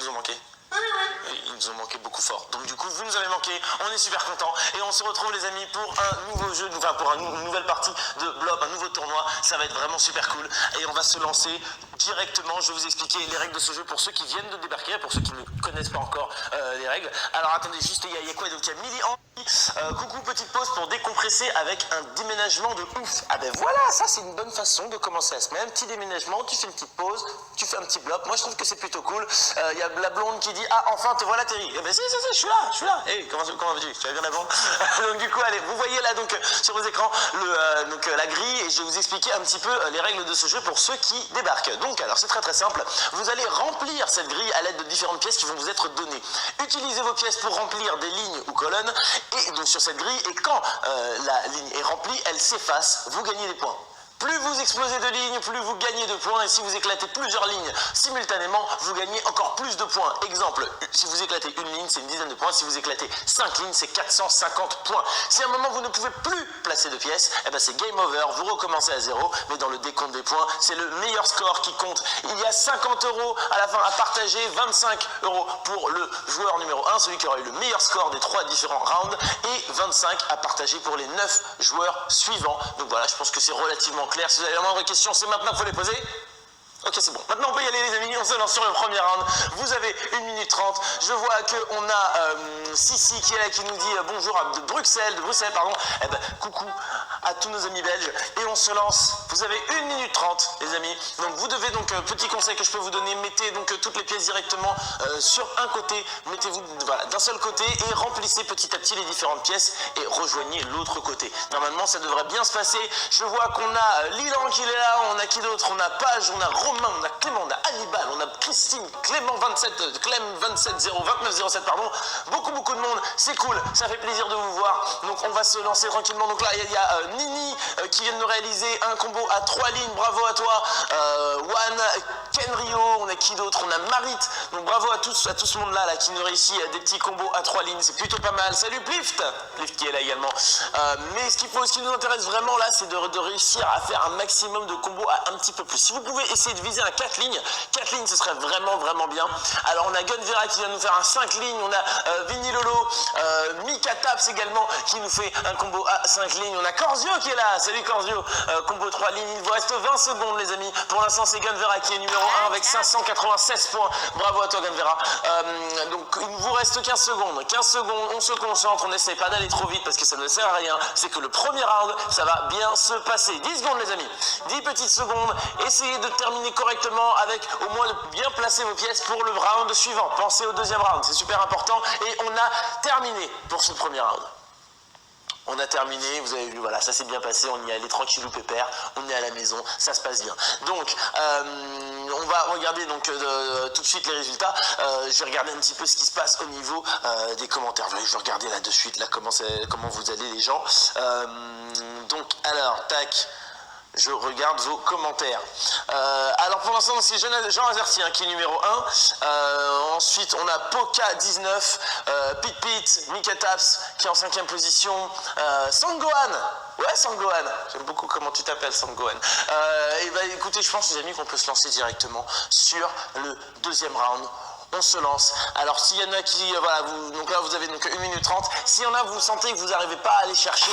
nous ont manqué. Ils nous ont manqué beaucoup fort. Donc du coup, vous nous avez manqué, on est super contents. Et on se retrouve les amis pour un nouveau jeu, enfin pour une nouvelle partie de Blob, un nouveau tournoi. Ça va être vraiment super cool. Et on va se lancer directement. Je vais vous expliquer les règles de ce jeu pour ceux qui viennent de débarquer, pour ceux qui ne connaissent pas encore les règles. Alors attendez, juste, il y a quoi? Donc il y a Milly en... coucou, petite pause pour décompresser avec un déménagement de ouf. Ah ben voilà, ça c'est une bonne façon de commencer la semaine. Petit déménagement, tu fais une petite pause, tu fais un petit bloc. Moi je trouve que c'est plutôt cool. Il y a la blonde qui dit ah enfin te voilà Terry. Eh ben si, je suis là. Hey, comment vas-tu? Tu vas bien la blonde? Donc du coup allez, vous voyez là donc sur vos écrans la grille et je vais vous expliquer un petit peu les règles de ce jeu pour ceux qui débarquent. Donc alors c'est très simple. Vous allez remplir cette grille à l'aide de différentes pièces qui vont vous être données. Utilisez vos pièces pour remplir des lignes ou colonnes et donc sur cette grille, et quand la ligne est remplie, elle s'efface, vous gagnez des points. Plus vous explosez de lignes, plus vous gagnez de points, et si vous éclatez plusieurs lignes simultanément, vous gagnez encore plus de points. Exemple, si vous éclatez une ligne, c'est une dizaine de points, si vous éclatez 5 lignes, c'est 450 points. Si à un moment vous ne pouvez plus placer de pièces, eh ben c'est game over, vous recommencez à zéro, mais dans le décompte des points, c'est le meilleur score qui compte. Il y a 50 € à la fin à partager, 25 € pour le joueur numéro 1, celui qui aura eu le meilleur score des 3 différents rounds, et 25 à partager pour les 9 joueurs suivants. Donc voilà, je pense que c'est relativement clair. Si vous avez la moindre question, c'est maintenant qu'il faut les poser. Ok, c'est bon. Maintenant, on peut y aller, les amis. On se lance sur le premier round. Vous avez 1 minute 30. Je vois qu'on a Sissi qui est là, qui nous dit bonjour de Bruxelles, pardon. Eh ben, coucou à tous nos amis belges. Et on se lance. Vous avez 1 minute 30, les amis. Donc, vous devez donc, petit conseil que je peux vous donner, mettez donc toutes les pièces directement sur un côté. Mettez-vous voilà, d'un seul côté et remplissez petit à petit les différentes pièces et rejoignez l'autre côté. Normalement, ça devrait bien se passer. Je vois qu'on a Lilan qui est là. On a qui d'autre? On a Page, on a Romain, on a Clément, on a Hannibal, on a Christine, Clem 2907, pardon. Beaucoup de monde, c'est cool, ça fait plaisir de vous voir. Donc on va se lancer tranquillement. Donc là il y a Nini qui vient de nous réaliser un combo à 3 lignes, bravo à toi. Juan, Kenrio, on a qui d'autre? On a Marit. Donc bravo à tout ce monde là qui nous réussit des petits combos à 3 lignes, c'est plutôt pas mal. Salut Plift qui est là également. Mais ce qui nous intéresse vraiment là, c'est de réussir à faire un maximum de combos à un petit peu plus. Si vous pouvez essayer de viser un 4 lignes, ce serait vraiment bien. Alors on a Gunvera qui vient nous faire un 5 lignes, on a Vinny Lolo, Mika Taps également qui nous fait un combo à 5 lignes, on a Corzio qui est là, salut Corzio, combo 3 lignes, il vous reste 20 secondes les amis. Pour l'instant c'est Gunvera qui est numéro 1 avec 596 points, bravo à toi Gunvera. Donc il vous reste 15 secondes, on se concentre, on n'essaie pas d'aller trop vite parce que ça ne sert à rien, c'est que le premier round ça va bien se passer. 10 secondes les amis, 10 petites secondes, essayez de terminer correctement avec au moins de bien placer vos pièces pour le round suivant. Pensez au deuxième round, c'est super important. Et on a terminé pour ce premier round. On a terminé, vous avez vu, voilà, ça s'est bien passé, on y est allé tranquillou pépère, on est à la maison, ça se passe bien. Donc, on va regarder donc tout de suite les résultats. Je vais regarder un petit peu ce qui se passe au niveau des commentaires. Je vais regarder là de suite là comment vous allez les gens. Donc, alors, tac. Je regarde vos commentaires. Alors pour l'instant c'est Jean Azerty qui est numéro 1. Ensuite on a Poka19, Pit, Mika Taps qui est en 5e position. Sangohan. Ouais Sangohan. J'aime beaucoup comment tu t'appelles Sangohan. Et bah écoutez, je pense les amis qu'on peut se lancer directement sur le deuxième round. On se lance. Alors s'il y en a qui, voilà, donc là vous avez donc 1 minute 30. S'il y en a vous sentez que vous n'arrivez pas à aller chercher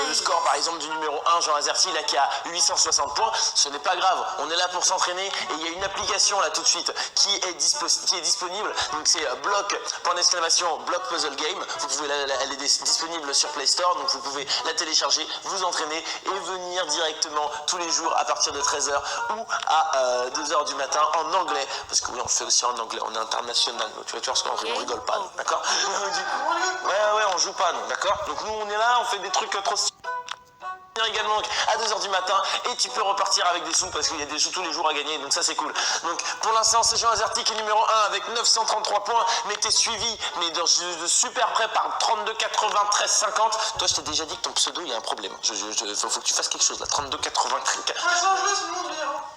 le score par exemple du numéro 1, Jean Azerty, là qui a 860 points, ce n'est pas grave. On est là pour s'entraîner et il y a une application là tout de suite qui est disponible. Donc c'est bloc Puzzle Game. Vous pouvez elle est disponible sur Play Store, donc vous pouvez la télécharger, vous entraîner et venir directement tous les jours à partir de 13 h ou à 2 h du matin en anglais. Parce que oui, on le fait aussi en anglais, on est international. Tu vas voir qu'on rigole pas, d'accord? Ouais, on joue pas, d'accord? Donc nous, on est là, on fait des trucs trop stylés également à 2 h du matin et tu peux repartir avec des sous parce qu'il y a des sous tous les jours à gagner, donc ça c'est cool. Donc pour l'instant c'est Jean Azerty qui est numéro 1 avec 933 points, mais t'es suivi de super près par 32 93 50. Toi je t'ai déjà dit que ton pseudo il y a un problème, faut que tu fasses quelque chose là. 32 93.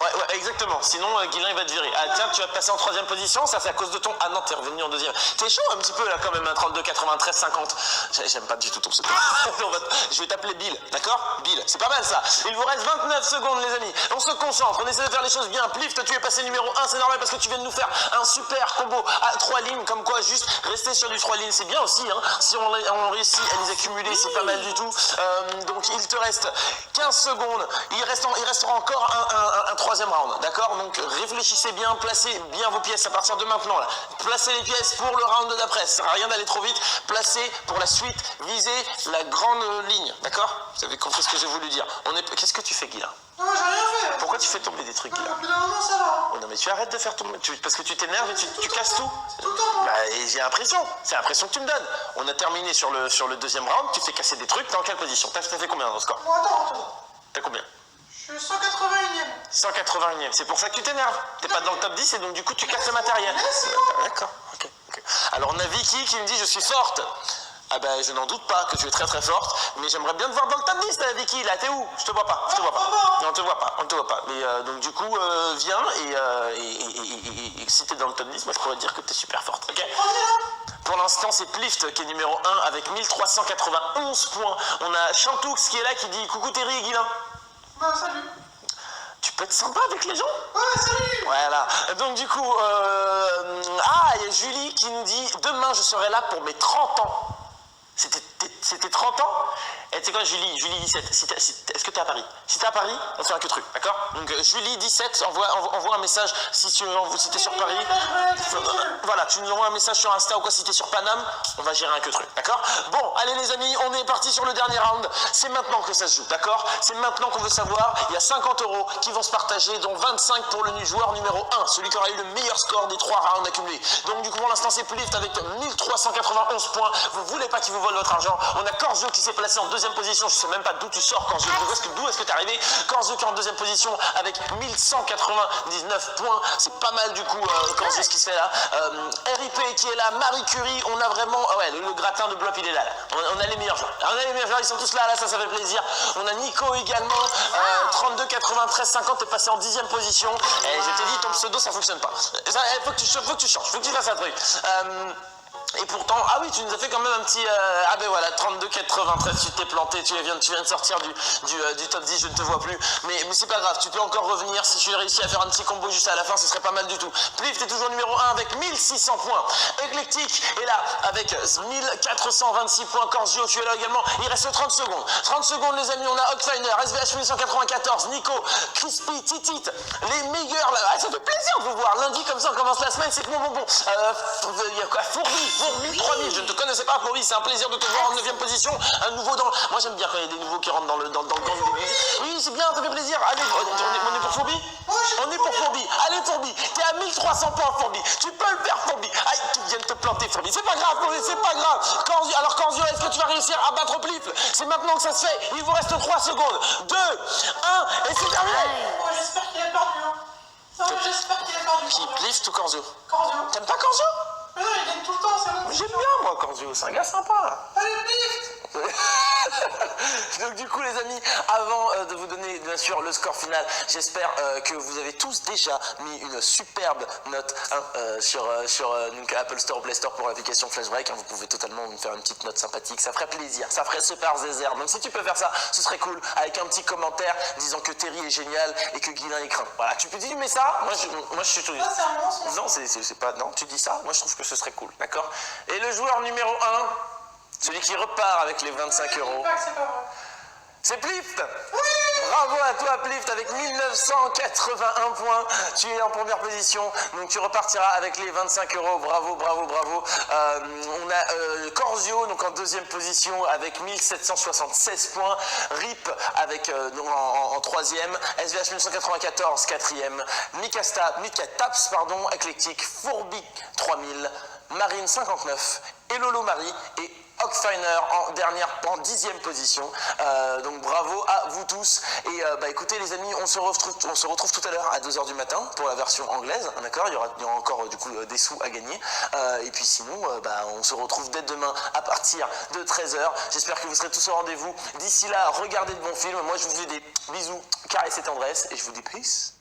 Ouais, exactement, sinon Guilain il va te virer. Ah tiens, tu vas passer en 3e position, ça c'est à cause de ton... Ah non, t'es revenu en 2e. T'es chaud un petit peu là quand même, 32 93 50. J'aime pas du tout ton pseudo. Je vais t'appeler Bill, d'accord? Bill. C'est pas mal ça. Il vous reste 29 secondes les amis. On se concentre, on essaie de faire les choses bien. Plift, tu es passé numéro 1, c'est normal parce que tu viens de nous faire un super combo à 3 lignes. Comme quoi juste rester sur du 3 lignes c'est bien aussi. Hein. Si on réussit à les accumuler c'est pas mal du tout. Donc il te reste 15 secondes. Il restera encore un troisième round. D'accord? Donc réfléchissez bien, placez bien vos pièces à partir de maintenant. Là. Placez les pièces pour le round d'après. Ça sert à rien d'aller trop vite. Placez pour la suite, visez la grande ligne. D'accord? Vous avez compris ce que j'ai voulu dire. Qu'est-ce que tu fais, Guy, là? Non, j'ai rien fait. Pourquoi tu fais tomber des trucs, Guy, là? Depuis un moment, ça va. Oh, non, mais tu arrêtes de faire tomber. Parce que tu t'énerves et tu casses tout. Tout le temps, moi. Bah, j'ai l'impression. C'est l'impression que tu me donnes. On a terminé sur le deuxième round. Tu fais casser des trucs. T'es en quelle position? T'as fait combien dans le score? Bon, attends. T'as combien? Je suis 181ème. 181ème. C'est pour ça que tu t'énerves. T'es pas dans le top 10 et donc du coup tu casses le matériel. D'accord. Ok. Alors on a Vicky qui me dit je suis forte. Ah ben je n'en doute pas que tu es très très forte, mais j'aimerais bien te voir dans le top 10 là, Vicky, là t'es où? Je te vois pas, Non, on te voit pas. Mais donc du coup viens et si t'es dans le top 10, moi je pourrais dire que t'es super forte, ok? Pour l'instant c'est Plift qui est numéro 1 avec 1391 points. On a Chantoux qui est là qui dit coucou Terry et Guilin. Bah salut. Tu peux être sympa avec les gens? Ouais, salut. Voilà. Donc du coup, il y a Julie qui nous dit demain je serai là pour mes 30 ans. C'était 30 ans? Et tu sais quoi, Julie 17, est-ce que tu es à Paris? Si tu es à Paris, on fait un que truc, d'accord? Donc Julie 17, envoie un message si tu es sur Paris. Voilà, tu nous envoies un message sur Insta ou quoi si tu es sur Paname, on va gérer un que truc, d'accord? Bon, allez les amis, on est parti sur le dernier round. C'est maintenant que ça se joue, d'accord? C'est maintenant qu'on veut savoir. Il y a 50 € qui vont se partager, dont 25 pour le joueur numéro 1, celui qui aura eu le meilleur score des 3 rounds accumulés. Donc du coup, pour l'instant, c'est Plift avec 1391 points. Vous voulez pas qu'il vous vole votre argent? On a Corzio qui s'est placé en deuxième position. Je sais même pas d'où tu sors, Corzio. D'où est-ce que tu es arrivé? Corzio qui est en deuxième position avec 1199 points. C'est pas mal du coup, Corzio, ce qui se fait là. RIP qui est là, Marie Curie. On a vraiment. Ah ouais, le gratin de Blop, il est là. On a les meilleurs joueurs. Ils sont tous là, ça fait plaisir. On a Nico également. 32, 93, 50. T'es passé en 10e position. Et je t'ai dit, ton pseudo, ça fonctionne pas. Faut que tu changes. Faut que tu fasses un truc. Et pourtant, ah oui, tu nous as fait quand même un petit... ah ben voilà, 32, 93, tu t'es planté, tu viens de sortir du top 10, je ne te vois plus. Mais c'est pas grave, tu peux encore revenir. Si tu réussis à faire un petit combo juste à la fin, ce serait pas mal du tout. Plift est toujours numéro 1 avec 1600 points. Eclectic est là avec 1426 points. Corzio, tu es là également. Il reste 30 secondes. 30 secondes les amis, on a Hawkfiner, SVH 1194, Nico, Crispy, Titit, les meilleurs là. Ah, ça fait plaisir de vous voir. Lundi comme ça, on commence la semaine, c'est bon. Il y a quoi? Fourbi, 3000, je ne te connaissais pas, Fourbi, c'est un plaisir de te voir en 9e position, un nouveau dans... Moi j'aime bien quand il y a des nouveaux qui rentrent dans le gang des musiques. Oui, c'est bien, ça fait plaisir. Allez, on est pour Fourbi? On est pour Fourbi. Allez Fourbi, t'es à 1300 points Fourbi. Tu peux le faire Fourbi. Aïe, tu viens de te planter Fourbi. C'est pas grave Fourbi, c'est pas grave. Alors Corzio, est-ce que tu vas réussir à battre Plift? C'est maintenant que ça se fait. Il vous reste 3 secondes. 2, 1, et c'est terminé. Oh, j'espère qu'il a perdu. Non, j'espère qu'il a perdu. Qui, Plift ou Corzio? Corzio. T'aimes pas Corzio? Mais non, il gagne tout le temps, c'est bon. J'aime bien moi Corzio, c'est un gars sympa. Allez, Plift. Donc du coup les amis, avant de vous donner bien sûr le score final, j'espère que vous avez tous déjà mis une superbe note sur donc, Apple Store, Play Store pour l'application Flashbreak. Vous pouvez totalement me faire une petite note sympathique, ça ferait plaisir, ça ferait super zézère. Donc si tu peux faire ça, ce serait cool, avec un petit commentaire disant que Terry est génial et que Guilin est craint. Voilà, tu peux dire mais ça, moi je suis tout. Ça, c'est un mensonge. Non, c'est pas, non, tu dis ça, moi je trouve que ce serait cool, d'accord? Et le joueur numéro 1, celui qui repart avec les 25 €. C'est pas vrai. C'est Plift. Oui. Bravo à toi Plift avec 1981 points. Tu es en première position, donc tu repartiras avec les 25 €. Bravo. On a Corzio donc en deuxième position avec 1776 points. RIP avec en troisième. SVH 1194 quatrième. Mika Taps pardon, Eclectic, Fourbi 3000, Marine 59 et Lolo Marie et Hawkfiner en 10e position. Donc bravo à vous tous. Et écoutez les amis, on se retrouve tout à l'heure à 2h du matin pour la version anglaise. D'accord, il y aura encore du coup des sous à gagner. Et puis sinon, on se retrouve dès demain à partir de 13h. J'espère que vous serez tous au rendez-vous. D'ici là, regardez de bons films. Moi je vous fais des bisous, caresses et tendresse. Et je vous dis peace.